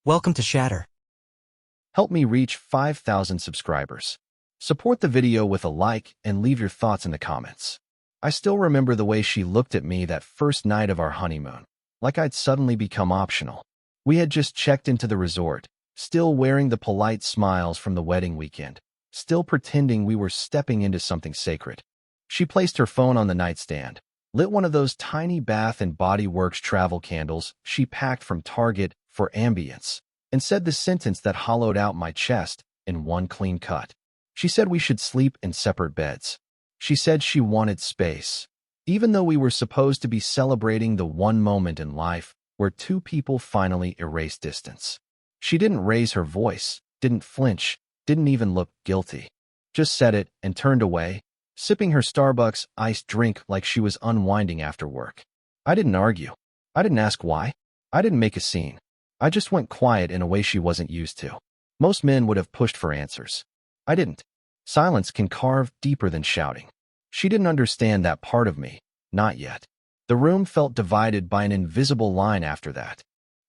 Welcome to Shatter. Help me reach 5,000 subscribers. Support the video with a like and leave your thoughts in the comments. I still remember the way she looked at me that first night of our honeymoon, like I'd suddenly become optional. We had just checked into the resort, still wearing the polite smiles from the wedding weekend, still pretending we were stepping into something sacred. She placed her phone on the nightstand, lit one of those tiny Bath and Body Works travel candles she packed from Target for ambience, and said the sentence that hollowed out my chest in one clean cut. She said we should sleep in separate beds. She said she wanted space, even though we were supposed to be celebrating the one moment in life where two people finally erased distance. She didn't raise her voice, didn't flinch, didn't even look guilty. Just said it and turned away, sipping her Starbucks iced drink like she was unwinding after work. I didn't argue. I didn't ask why. I didn't make a scene. I just went quiet in a way she wasn't used to. Most men would have pushed for answers. I didn't. Silence can carve deeper than shouting. She didn't understand that part of me, not yet. The room felt divided by an invisible line after that.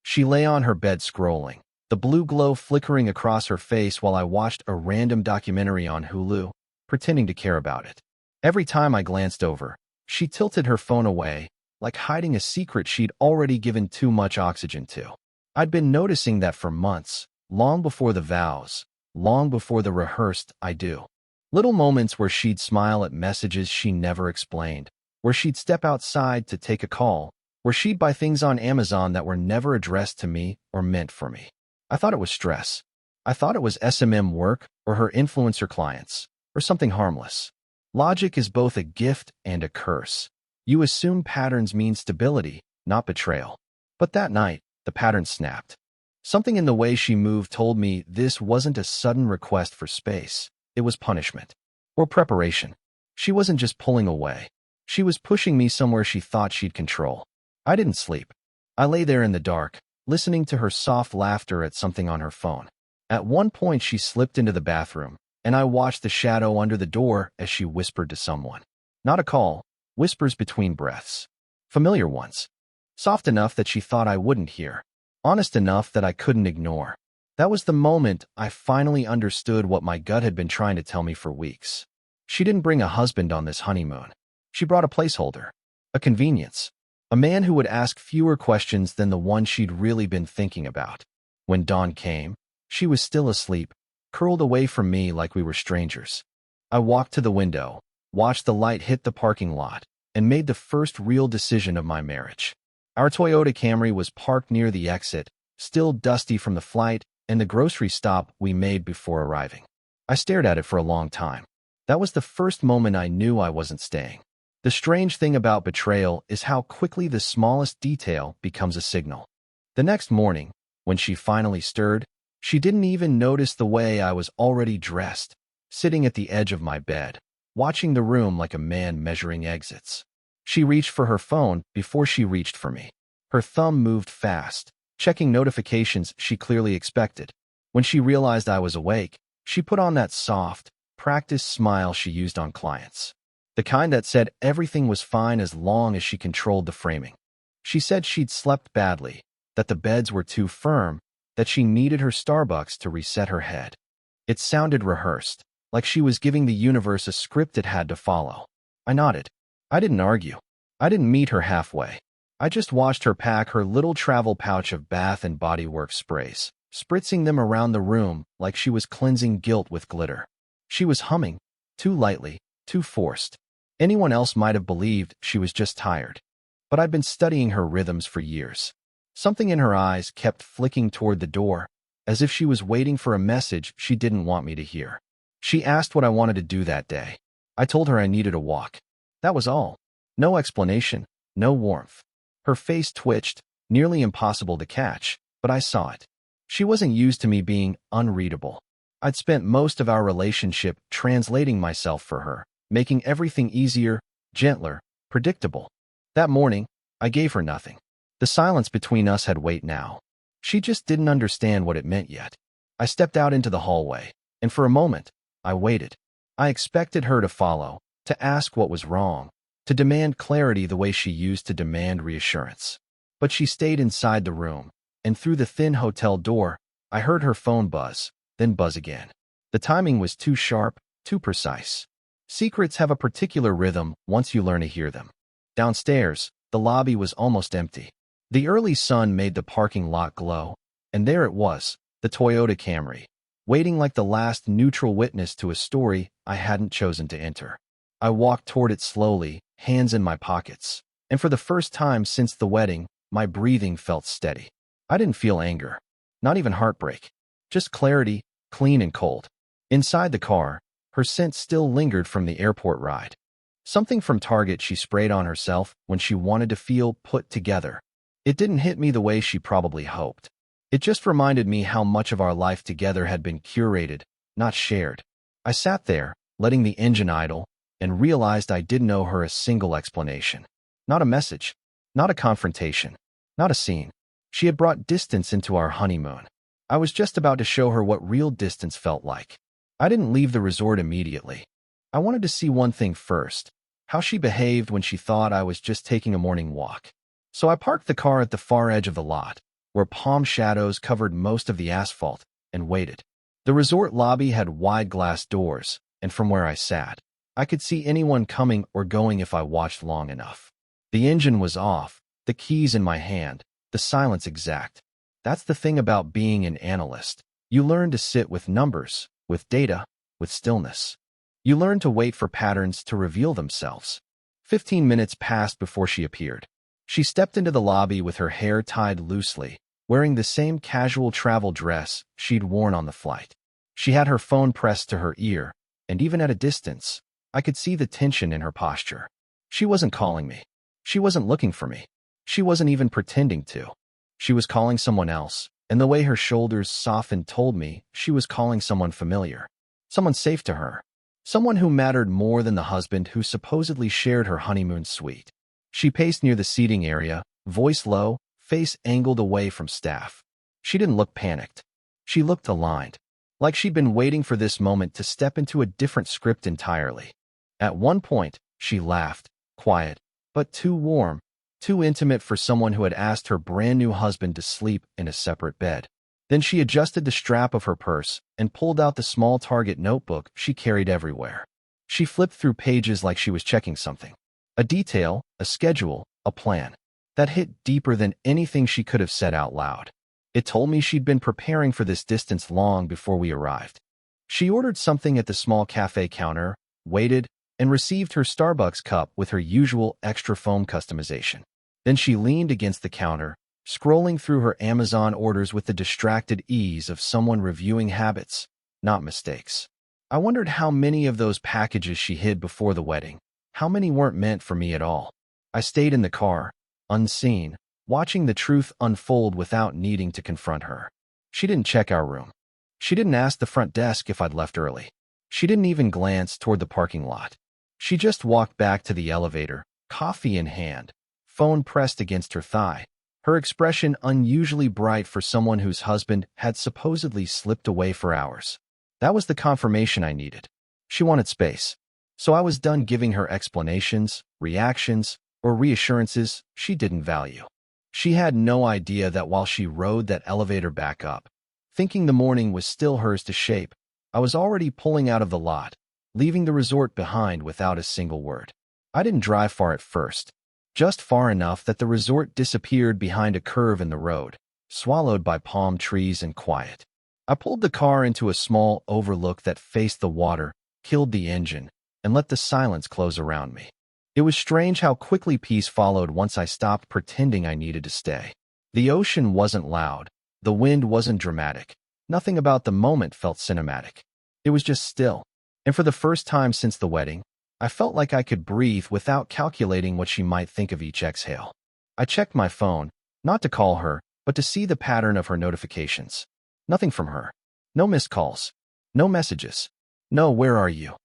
She lay on her bed scrolling, the blue glow flickering across her face while I watched a random documentary on Hulu, pretending to care about it. Every time I glanced over, she tilted her phone away, like hiding a secret she'd already given too much oxygen to. I'd been noticing that for months, long before the vows, long before the rehearsed I do. Little moments where she'd smile at messages she never explained, where she'd step outside to take a call, where she'd buy things on Amazon that were never addressed to me or meant for me. I thought it was stress. I thought it was SMM work or her influencer clients, or something harmless. Logic is both a gift and a curse. You assume patterns mean stability, not betrayal. But that night, the pattern snapped. Something in the way she moved told me this wasn't a sudden request for space. It was punishment. Or preparation. She wasn't just pulling away. She was pushing me somewhere she thought she'd control. I didn't sleep. I lay there in the dark, listening to her soft laughter at something on her phone. At one point she slipped into the bathroom, and I watched the shadow under the door as she whispered to someone. Not a call, whispers between breaths. Familiar ones. Soft enough that she thought I wouldn't hear. Honest enough that I couldn't ignore. That was the moment I finally understood what my gut had been trying to tell me for weeks. She didn't bring a husband on this honeymoon. She brought a placeholder. A convenience. A man who would ask fewer questions than the one she'd really been thinking about. When dawn came, she was still asleep, curled away from me like we were strangers. I walked to the window, watched the light hit the parking lot, and made the first real decision of my marriage. Our Toyota Camry was parked near the exit, still dusty from the flight and the grocery stop we made before arriving. I stared at it for a long time. That was the first moment I knew I wasn't staying. The strange thing about betrayal is how quickly the smallest detail becomes a signal. The next morning, when she finally stirred, she didn't even notice the way I was already dressed, sitting at the edge of my bed, watching the room like a man measuring exits. She reached for her phone before she reached for me. Her thumb moved fast, checking notifications she clearly expected. When she realized I was awake, she put on that soft, practiced smile she used on clients. The kind that said everything was fine as long as she controlled the framing. She said she'd slept badly, that the beds were too firm, that she needed her Starbucks to reset her head. It sounded rehearsed, like she was giving the universe a script it had to follow. I nodded. I didn't argue. I didn't meet her halfway. I just watched her pack her little travel pouch of Bath and Body Works sprays, spritzing them around the room like she was cleansing guilt with glitter. She was humming, too lightly, too forced. Anyone else might have believed she was just tired. But I'd been studying her rhythms for years. Something in her eyes kept flicking toward the door, as if she was waiting for a message she didn't want me to hear. She asked what I wanted to do that day. I told her I needed a walk. That was all. No explanation, no warmth. Her face twitched, nearly impossible to catch, but I saw it. She wasn't used to me being unreadable. I'd spent most of our relationship translating myself for her, making everything easier, gentler, predictable. That morning, I gave her nothing. The silence between us had weight now. She just didn't understand what it meant yet. I stepped out into the hallway, and for a moment, I waited. I expected her to follow, to ask what was wrong, to demand clarity the way she used to demand reassurance. But she stayed inside the room, and through the thin hotel door, I heard her phone buzz, then buzz again. The timing was too sharp, too precise. Secrets have a particular rhythm once you learn to hear them. Downstairs, the lobby was almost empty. The early sun made the parking lot glow, and there it was, the Toyota Camry, waiting like the last neutral witness to a story I hadn't chosen to enter. I walked toward it slowly, hands in my pockets, and for the first time since the wedding, my breathing felt steady. I didn't feel anger, not even heartbreak, just clarity, clean and cold. Inside the car, her scent still lingered from the airport ride. Something from Target she sprayed on herself when she wanted to feel put together. It didn't hit me the way she probably hoped. It just reminded me how much of our life together had been curated, not shared. I sat there, letting the engine idle, and realized I didn't owe her a single explanation. Not a message, not a confrontation, not a scene. She had brought distance into our honeymoon. I was just about to show her what real distance felt like. I didn't leave the resort immediately. I wanted to see one thing first, how she behaved when she thought I was just taking a morning walk. So I parked the car at the far edge of the lot, where palm shadows covered most of the asphalt, and waited. The resort lobby had wide glass doors, and from where I sat, I could see anyone coming or going if I watched long enough. The engine was off, the keys in my hand, the silence exact. That's the thing about being an analyst. You learn to sit with numbers, with data, with stillness. You learn to wait for patterns to reveal themselves. 15 minutes passed before she appeared. She stepped into the lobby with her hair tied loosely, wearing the same casual travel dress she'd worn on the flight. She had her phone pressed to her ear, and even at a distance, I could see the tension in her posture. She wasn't calling me. She wasn't looking for me. She wasn't even pretending to. She was calling someone else, and the way her shoulders softened told me she was calling someone familiar, someone safe to her. Someone who mattered more than the husband who supposedly shared her honeymoon suite. She paced near the seating area, voice low, face angled away from staff. She didn't look panicked. She looked aligned, like she'd been waiting for this moment to step into a different script entirely. At one point, she laughed, quiet, but too warm, too intimate for someone who had asked her brand new husband to sleep in a separate bed. Then she adjusted the strap of her purse and pulled out the small Target notebook she carried everywhere. She flipped through pages like she was checking something. A detail, a schedule, a plan. That hit deeper than anything she could have said out loud. It told me she'd been preparing for this distance long before we arrived. She ordered something at the small cafe counter, waited, and received her Starbucks cup with her usual extra foam customization. Then she leaned against the counter, scrolling through her Amazon orders with the distracted ease of someone reviewing habits, not mistakes. I wondered how many of those packages she hid before the wedding, how many weren't meant for me at all. I stayed in the car, unseen, watching the truth unfold without needing to confront her. She didn't check our room. She didn't ask the front desk if I'd left early. She didn't even glance toward the parking lot. She just walked back to the elevator, coffee in hand, phone pressed against her thigh. Her expression unusually bright for someone whose husband had supposedly slipped away for hours. That was the confirmation I needed. She wanted space. So I was done giving her explanations, reactions, or reassurances she didn't value. She had no idea that while she rode that elevator back up, thinking the morning was still hers to shape, I was already pulling out of the lot, leaving the resort behind without a single word. I didn't drive far at first. Just far enough that the resort disappeared behind a curve in the road, swallowed by palm trees and quiet. I pulled the car into a small overlook that faced the water, killed the engine, and let the silence close around me. It was strange how quickly peace followed once I stopped pretending I needed to stay. The ocean wasn't loud. The wind wasn't dramatic. Nothing about the moment felt cinematic. It was just still. And for the first time since the wedding, I felt like I could breathe without calculating what she might think of each exhale. I checked my phone, not to call her, but to see the pattern of her notifications. Nothing from her. No missed calls. No messages. No "where are you?"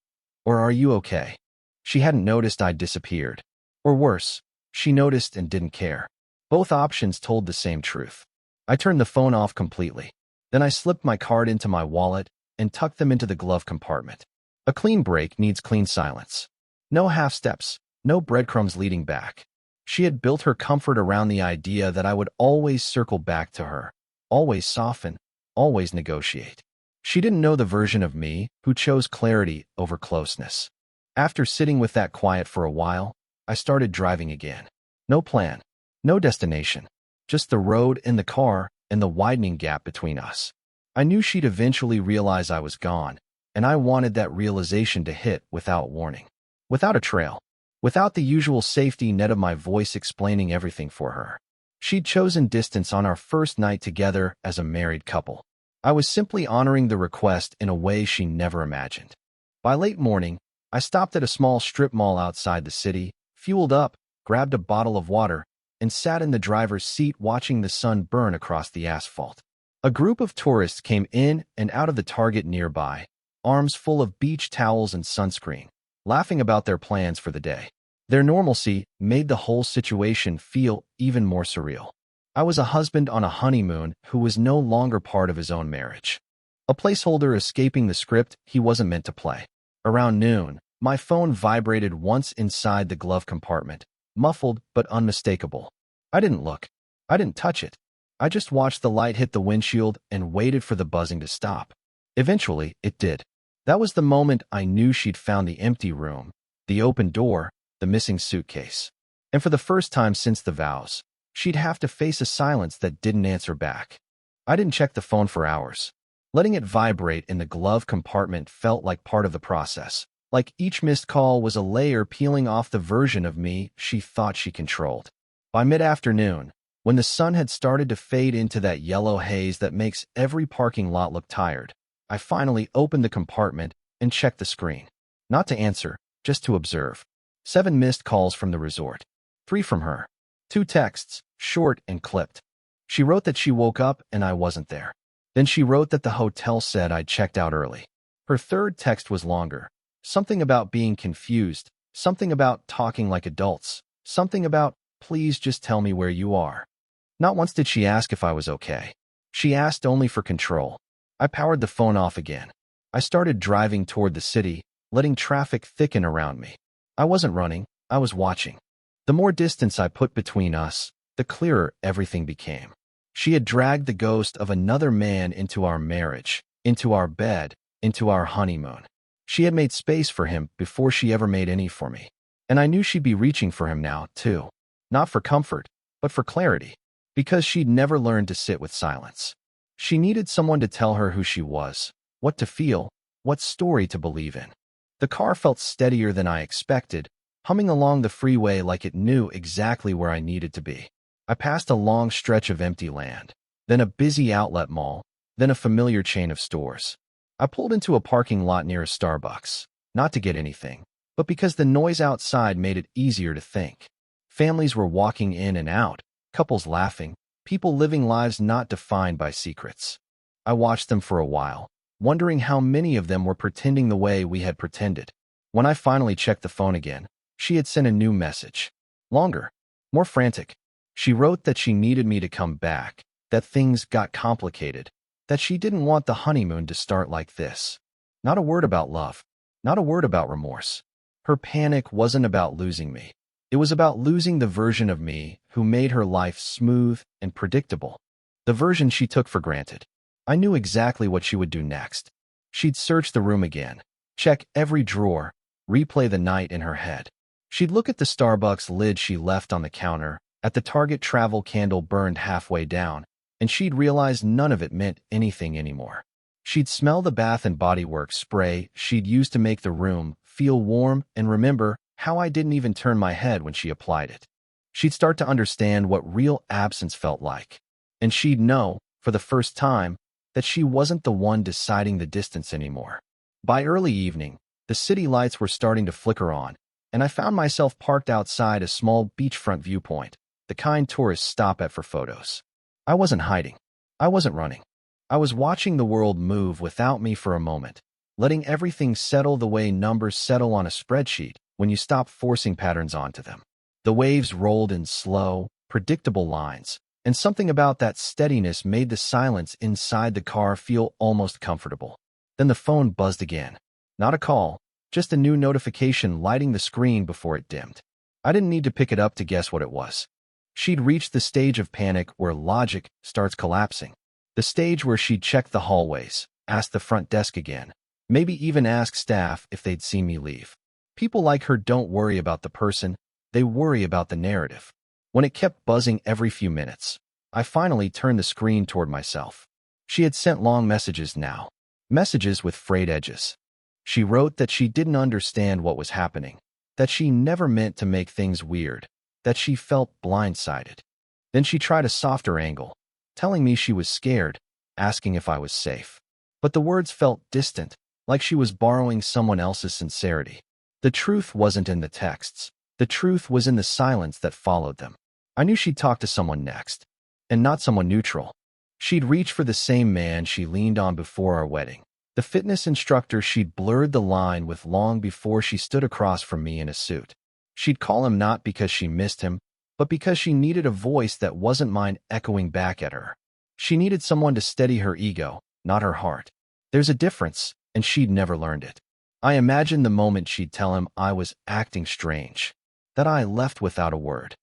or "are you okay?" She hadn't noticed I'd disappeared. Or worse, she noticed and didn't care. Both options told the same truth. I turned the phone off completely. Then I slipped my card into my wallet and tucked them into the glove compartment. A clean break needs clean silence. No half steps, no breadcrumbs leading back. She had built her comfort around the idea that I would always circle back to her, always soften, always negotiate. She didn't know the version of me who chose clarity over closeness. After sitting with that quiet for a while, I started driving again. No plan, no destination, just the road and the car and the widening gap between us. I knew she'd eventually realize I was gone, and I wanted that realization to hit without warning, without a trail, without the usual safety net of my voice explaining everything for her. She'd chosen distance on our first night together as a married couple. I was simply honoring the request in a way she never imagined. By late morning, I stopped at a small strip mall outside the city, fueled up, grabbed a bottle of water, and sat in the driver's seat watching the sun burn across the asphalt. A group of tourists came in and out of the Target nearby, arms full of beach towels and sunscreen, laughing about their plans for the day. Their normalcy made the whole situation feel even more surreal. I was a husband on a honeymoon who was no longer part of his own marriage. A placeholder escaping the script he wasn't meant to play. Around noon, my phone vibrated once inside the glove compartment, muffled but unmistakable. I didn't look. I didn't touch it. I just watched the light hit the windshield and waited for the buzzing to stop. Eventually, it did. That was the moment I knew she'd found the empty room, the open door, the missing suitcase. And for the first time since the vows, she'd have to face a silence that didn't answer back. I didn't check the phone for hours. Letting it vibrate in the glove compartment felt like part of the process, like each missed call was a layer peeling off the version of me she thought she controlled. By mid-afternoon, when the sun had started to fade into that yellow haze that makes every parking lot look tired, I finally opened the compartment and checked the screen. Not to answer, just to observe. 7 missed calls from the resort. 3 from her. 2 texts, short and clipped. She wrote that she woke up and I wasn't there. Then she wrote that the hotel said I'd checked out early. Her third text was longer. Something about being confused, something about talking like adults, something about, please just tell me where you are. Not once did she ask if I was okay. She asked only for control. I powered the phone off again. I started driving toward the city, letting traffic thicken around me. I wasn't running, I was watching. The more distance I put between us, the clearer everything became. She had dragged the ghost of another man into our marriage, into our bed, into our honeymoon. She had made space for him before she ever made any for me. And I knew she'd be reaching for him now, too. Not for comfort, but for clarity. Because she'd never learned to sit with silence. She needed someone to tell her who she was, what to feel, what story to believe in. The car felt steadier than I expected, humming along the freeway like it knew exactly where I needed to be. I passed a long stretch of empty land, then a busy outlet mall, then a familiar chain of stores. I pulled into a parking lot near a Starbucks, not to get anything, but because the noise outside made it easier to think. Families were walking in and out, couples laughing, people living lives not defined by secrets. I watched them for a while, wondering how many of them were pretending the way we had pretended. When I finally checked the phone again, she had sent a new message. Longer, more frantic. She wrote that she needed me to come back, that things got complicated, that she didn't want the honeymoon to start like this. Not a word about love, not a word about remorse. Her panic wasn't about losing me. It was about losing the version of me who made her life smooth and predictable. The version she took for granted. I knew exactly what she would do next. She'd search the room again, check every drawer, replay the night in her head. She'd look at the Starbucks lid she left on the counter, at the Target travel candle burned halfway down, and she'd realize none of it meant anything anymore. She'd smell the Bath and Body Works spray she'd used to make the room feel warm and remember how I didn't even turn my head when she applied it. She'd start to understand what real absence felt like, and she'd know, for the first time, that she wasn't the one deciding the distance anymore. By early evening, the city lights were starting to flicker on, and I found myself parked outside a small beachfront viewpoint, the kind tourists stop at for photos. I wasn't hiding. I wasn't running. I was watching the world move without me for a moment, letting everything settle the way numbers settle on a spreadsheet when you stop forcing patterns onto them. The waves rolled in slow, predictable lines, and something about that steadiness made the silence inside the car feel almost comfortable. Then the phone buzzed again. Not a call, just a new notification lighting the screen before it dimmed. I didn't need to pick it up to guess what it was. She'd reached the stage of panic where logic starts collapsing. The stage where she'd check the hallways, ask the front desk again, maybe even ask staff if they'd seen me leave. People like her don't worry about the person, they worry about the narrative. When it kept buzzing every few minutes, I finally turned the screen toward myself. She had sent long messages now, messages with frayed edges. She wrote that she didn't understand what was happening, that she never meant to make things weird, that she felt blindsided. Then she tried a softer angle, telling me she was scared, asking if I was safe. But the words felt distant, like she was borrowing someone else's sincerity. The truth wasn't in the texts. The truth was in the silence that followed them. I knew she'd talk to someone next, and not someone neutral. She'd reach for the same man she leaned on before our wedding, the fitness instructor she'd blurred the line with long before she stood across from me in a suit. She'd call him not because she missed him, but because she needed a voice that wasn't mine echoing back at her. She needed someone to steady her ego, not her heart. There's a difference, and she'd never learned it. I imagined the moment she'd tell him I was acting strange, that I left without a word,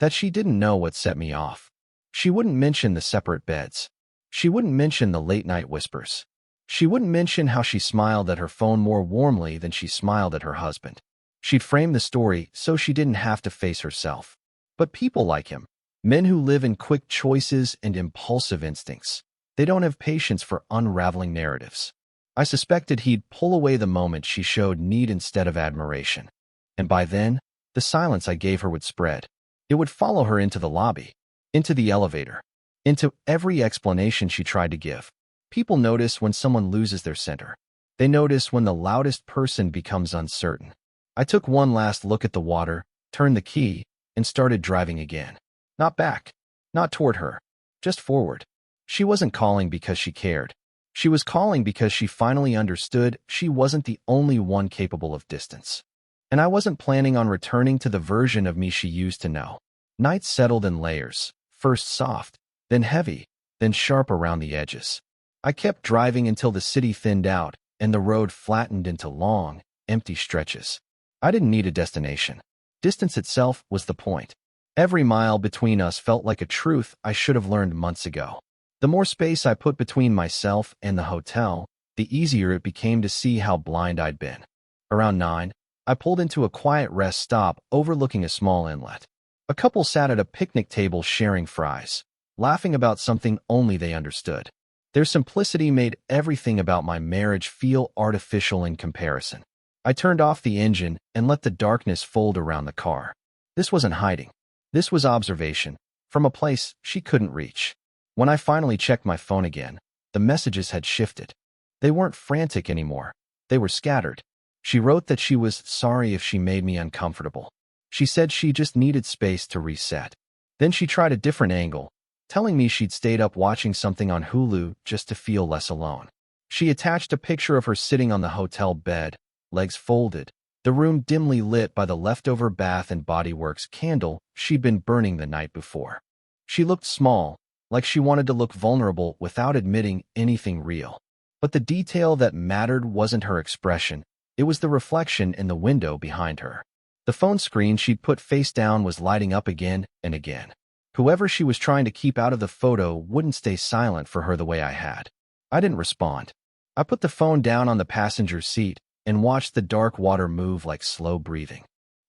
that she didn't know what set me off. She wouldn't mention the separate beds. She wouldn't mention the late-night whispers. She wouldn't mention how she smiled at her phone more warmly than she smiled at her husband. She'd frame the story so she didn't have to face herself. But people like him, men who live in quick choices and impulsive instincts, they don't have patience for unraveling narratives. I suspected he'd pull away the moment she showed need instead of admiration. And by then, the silence I gave her would spread. It would follow her into the lobby, into the elevator, into every explanation she tried to give. People notice when someone loses their center. They notice when the loudest person becomes uncertain. I took one last look at the water, turned the key, and started driving again. Not back, not toward her, just forward. She wasn't calling because she cared. She was calling because she finally understood she wasn't the only one capable of distance. And I wasn't planning on returning to the version of me she used to know. Nights settled in layers, first soft, then heavy, then sharp around the edges. I kept driving until the city thinned out and the road flattened into long, empty stretches. I didn't need a destination. Distance itself was the point. Every mile between us felt like a truth I should have learned months ago. The more space I put between myself and the hotel, the easier it became to see how blind I'd been. Around 9, I pulled into a quiet rest stop overlooking a small inlet. A couple sat at a picnic table sharing fries, laughing about something only they understood. Their simplicity made everything about my marriage feel artificial in comparison. I turned off the engine and let the darkness fold around the car. This wasn't hiding. This was observation, from a place she couldn't reach. When I finally checked my phone again, the messages had shifted. They weren't frantic anymore. They were scattered. She wrote that she was sorry if she made me uncomfortable. She said she just needed space to reset. Then she tried a different angle, telling me she'd stayed up watching something on Hulu just to feel less alone. She attached a picture of her sitting on the hotel bed, legs folded, the room dimly lit by the leftover Bath and Body Works candle she'd been burning the night before. She looked small, like she wanted to look vulnerable without admitting anything real. But the detail that mattered wasn't her expression, it was the reflection in the window behind her. The phone screen she'd put face down was lighting up again and again. Whoever she was trying to keep out of the photo wouldn't stay silent for her the way I had. I didn't respond. I put the phone down on the passenger seat and watched the dark water move like slow breathing.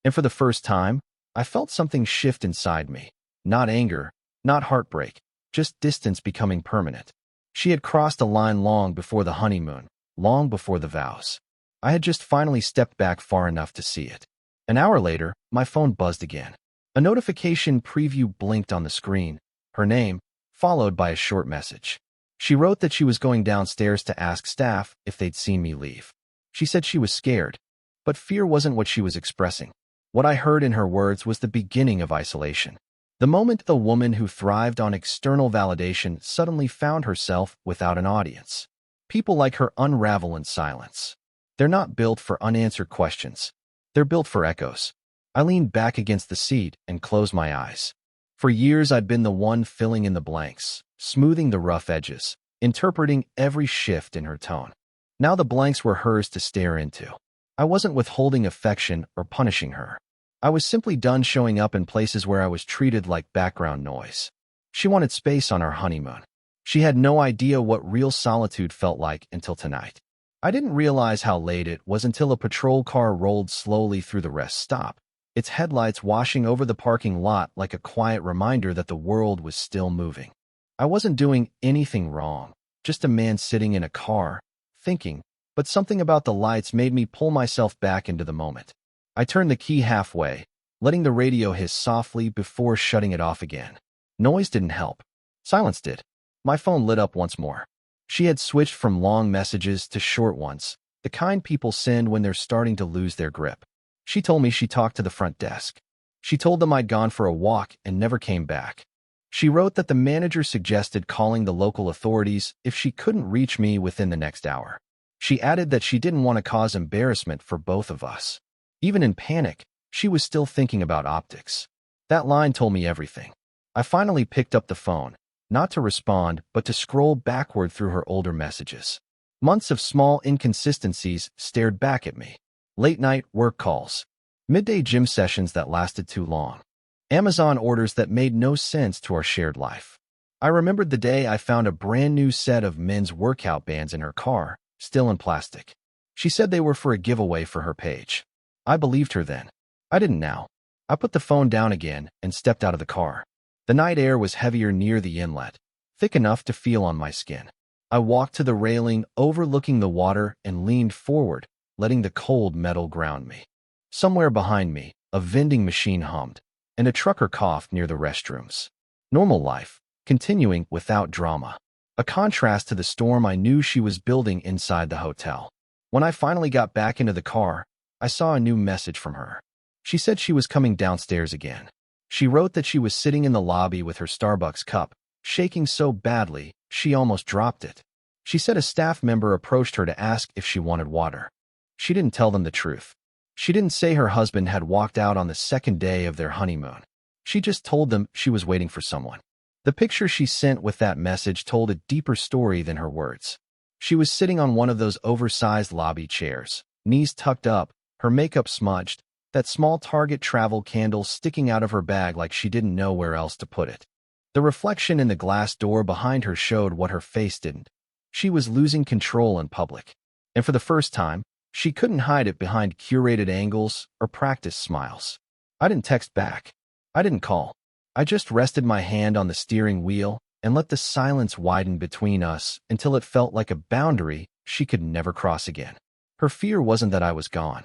And for the first time, I felt something shift inside me. Not anger, not heartbreak, just distance becoming permanent. She had crossed a line long before the honeymoon, long before the vows. I had just finally stepped back far enough to see it. An hour later, my phone buzzed again. A notification preview blinked on the screen, her name, followed by a short message. She wrote that she was going downstairs to ask staff if they'd seen me leave. She said she was scared, but fear wasn't what she was expressing. What I heard in her words was the beginning of isolation. The moment the woman who thrived on external validation suddenly found herself without an audience. People like her unravel in silence. They're not built for unanswered questions. They're built for echoes. I leaned back against the seat and closed my eyes. For years I'd been the one filling in the blanks, smoothing the rough edges, interpreting every shift in her tone. Now the blanks were hers to stare into. I wasn't withholding affection or punishing her. I was simply done showing up in places where I was treated like background noise. She wanted space on our honeymoon. She had no idea what real solitude felt like until tonight. I didn't realize how late it was until a patrol car rolled slowly through the rest stop, its headlights washing over the parking lot like a quiet reminder that the world was still moving. I wasn't doing anything wrong, just a man sitting in a car, thinking, but something about the lights made me pull myself back into the moment. I turned the key halfway, letting the radio hiss softly before shutting it off again. Noise didn't help. Silence did. My phone lit up once more. She had switched from long messages to short ones, the kind people send when they're starting to lose their grip. She told me she talked to the front desk. She told them I'd gone for a walk and never came back. She wrote that the manager suggested calling the local authorities if she couldn't reach me within the next hour. She added that she didn't want to cause embarrassment for both of us. Even in panic, she was still thinking about optics. That line told me everything. I finally picked up the phone, not to respond, but to scroll backward through her older messages. Months of small inconsistencies stared back at me. Late-night work calls. Midday gym sessions that lasted too long. Amazon orders that made no sense to our shared life. I remembered the day I found a brand new set of men's workout bands in her car, still in plastic. She said they were for a giveaway for her page. I believed her then. I didn't now. I put the phone down again and stepped out of the car. The night air was heavier near the inlet, thick enough to feel on my skin. I walked to the railing overlooking the water and leaned forward, letting the cold metal ground me. Somewhere behind me, a vending machine hummed, and a trucker coughed near the restrooms. Normal life, continuing without drama. A contrast to the storm I knew she was building inside the hotel. When I finally got back into the car, I saw a new message from her. She said she was coming downstairs again. She wrote that she was sitting in the lobby with her Starbucks cup, shaking so badly she almost dropped it. She said a staff member approached her to ask if she wanted water. She didn't tell them the truth. She didn't say her husband had walked out on the second day of their honeymoon. She just told them she was waiting for someone. The picture she sent with that message told a deeper story than her words. She was sitting on one of those oversized lobby chairs, knees tucked up, her makeup smudged, that small Target travel candle sticking out of her bag like she didn't know where else to put it. The reflection in the glass door behind her showed what her face didn't. She was losing control in public. And for the first time, she couldn't hide it behind curated angles or practiced smiles. I didn't text back. I didn't call. I just rested my hand on the steering wheel and let the silence widen between us until it felt like a boundary she could never cross again. Her fear wasn't that I was gone.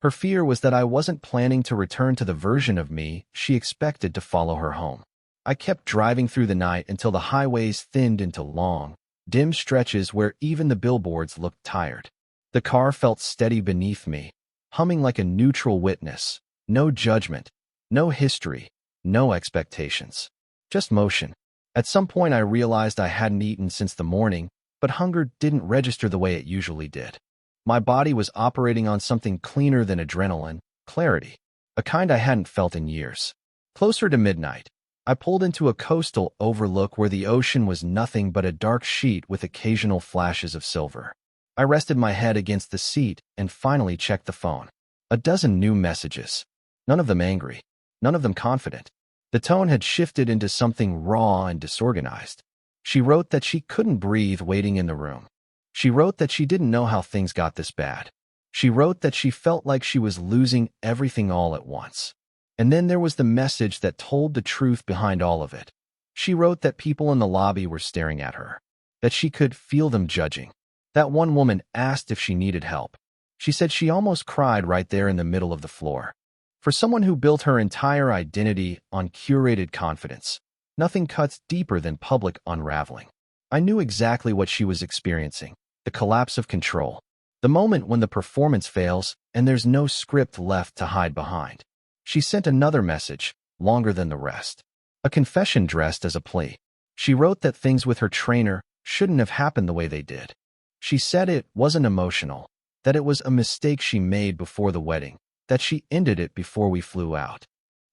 Her fear was that I wasn't planning to return to the version of me she expected to follow her home. I kept driving through the night until the highways thinned into long, dim stretches where even the billboards looked tired. The car felt steady beneath me, humming like a neutral witness. No judgment, no history, no expectations. Just motion. At some point I realized I hadn't eaten since the morning, but hunger didn't register the way it usually did. My body was operating on something cleaner than adrenaline, clarity, a kind I hadn't felt in years. Closer to midnight, I pulled into a coastal overlook where the ocean was nothing but a dark sheet with occasional flashes of silver. I rested my head against the seat and finally checked the phone. A dozen new messages. None of them angry. None of them confident. The tone had shifted into something raw and disorganized. She wrote that she couldn't breathe waiting in the room. She wrote that she didn't know how things got this bad. She wrote that she felt like she was losing everything all at once. And then there was the message that told the truth behind all of it. She wrote that people in the lobby were staring at her, that she could feel them judging. That one woman asked if she needed help. She said she almost cried right there in the middle of the floor. For someone who built her entire identity on curated confidence, nothing cuts deeper than public unraveling. I knew exactly what she was experiencing, the collapse of control, the moment when the performance fails and there's no script left to hide behind. She sent another message, longer than the rest, a confession dressed as a plea. She wrote that things with her trainer shouldn't have happened the way they did. She said it wasn't emotional, that it was a mistake she made before the wedding, that she ended it before we flew out.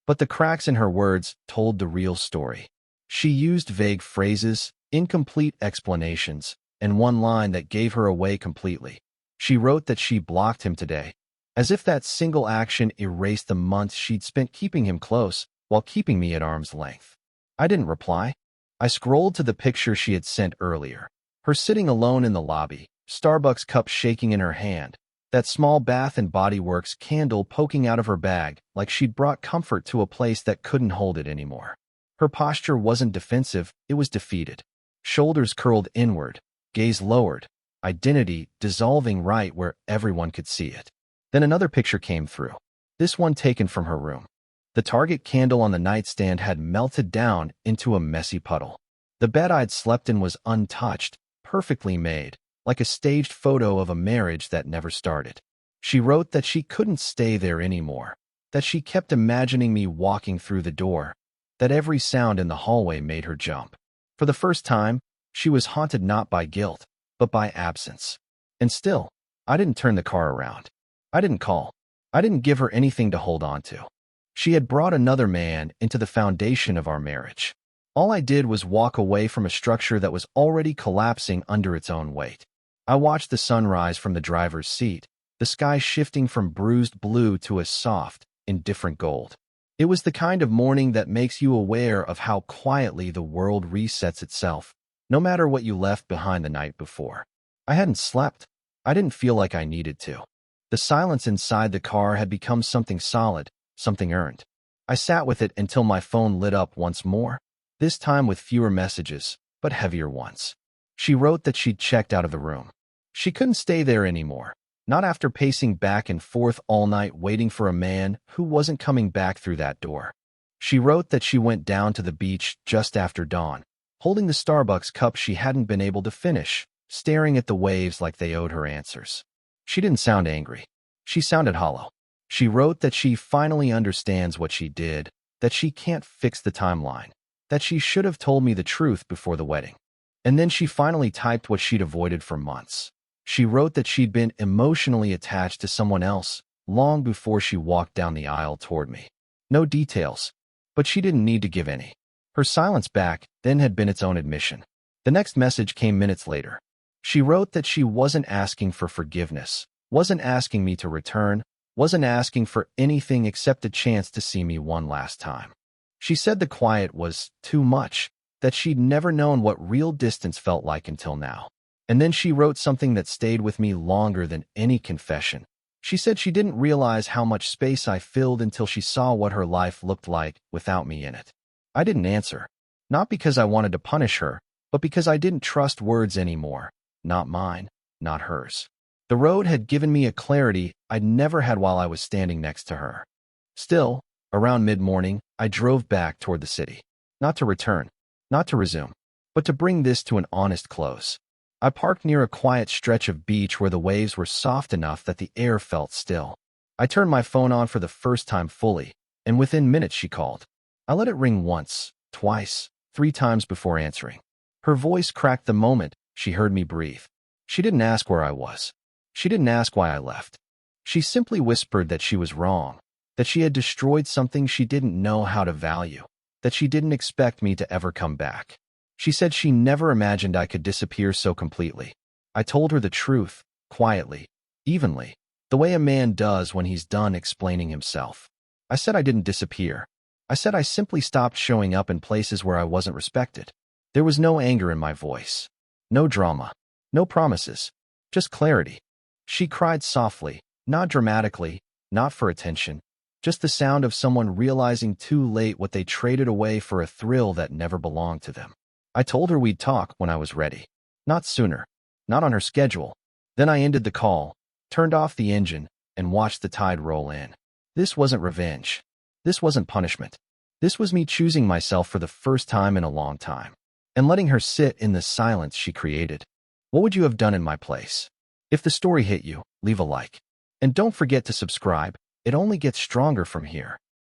But the cracks in her words told the real story. She used vague phrases, incomplete explanations, and one line that gave her away completely. She wrote that she blocked him today, as if that single action erased the months she'd spent keeping him close while keeping me at arm's length. I didn't reply. I scrolled to the picture she had sent earlier. Her sitting alone in the lobby, Starbucks cup shaking in her hand, that small Bath and Body Works candle poking out of her bag like she'd brought comfort to a place that couldn't hold it anymore. Her posture wasn't defensive, it was defeated. Shoulders curled inward, gaze lowered, identity dissolving right where everyone could see it. Then another picture came through, this one taken from her room. The Target candle on the nightstand had melted down into a messy puddle. The bed I'd slept in was untouched, perfectly made, like a staged photo of a marriage that never started. She wrote that she couldn't stay there anymore, that she kept imagining me walking through the door, that every sound in the hallway made her jump. For the first time, she was haunted not by guilt, but by absence. And still, I didn't turn the car around. I didn't call. I didn't give her anything to hold on to. She had brought another man into the foundation of our marriage. All I did was walk away from a structure that was already collapsing under its own weight. I watched the sunrise from the driver's seat, the sky shifting from bruised blue to a soft, indifferent gold. It was the kind of morning that makes you aware of how quietly the world resets itself, no matter what you left behind the night before. I hadn't slept. I didn't feel like I needed to. The silence inside the car had become something solid, something earned. I sat with it until my phone lit up once more, this time with fewer messages, but heavier ones. She wrote that she'd checked out of the room. She couldn't stay there anymore, not after pacing back and forth all night waiting for a man who wasn't coming back through that door. She wrote that she went down to the beach just after dawn, holding the Starbucks cup she hadn't been able to finish, staring at the waves like they owed her answers. She didn't sound angry. She sounded hollow. She wrote that she finally understands what she did, that she can't fix the timeline, that she should have told me the truth before the wedding. And then she finally typed what she'd avoided for months. She wrote that she'd been emotionally attached to someone else long before she walked down the aisle toward me. No details, but she didn't need to give any. Her silence back then had been its own admission. The next message came minutes later. She wrote that she wasn't asking for forgiveness, wasn't asking me to return, wasn't asking for anything except a chance to see me one last time. She said the quiet was too much, that she'd never known what real distance felt like until now. And then she wrote something that stayed with me longer than any confession. She said she didn't realize how much space I filled until she saw what her life looked like without me in it. I didn't answer, not because I wanted to punish her, but because I didn't trust words anymore, not mine, not hers. The road had given me a clarity I'd never had while I was standing next to her. Still, around mid-morning, I drove back toward the city. Not to return, not to resume, but to bring this to an honest close. I parked near a quiet stretch of beach where the waves were soft enough that the air felt still. I turned my phone on for the first time fully, and within minutes she called. I let it ring once, twice, 3 times before answering. Her voice cracked the moment she heard me breathe. She didn't ask where I was. She didn't ask why I left. She simply whispered that she was wrong, that she had destroyed something she didn't know how to value, that she didn't expect me to ever come back. She said she never imagined I could disappear so completely. I told her the truth, quietly, evenly, the way a man does when he's done explaining himself. I said I didn't disappear. I said I simply stopped showing up in places where I wasn't respected. There was no anger in my voice, no drama, no promises, just clarity. She cried softly, not dramatically, not for attention, just the sound of someone realizing too late what they traded away for a thrill that never belonged to them. I told her we'd talk when I was ready. Not sooner, not on her schedule. Then I ended the call, turned off the engine, and watched the tide roll in. This wasn't revenge. This wasn't punishment. This was me choosing myself for the first time in a long time, and letting her sit in the silence she created. What would you have done in my place? If the story hit you, leave a like. And don't forget to subscribe. It only gets stronger from here.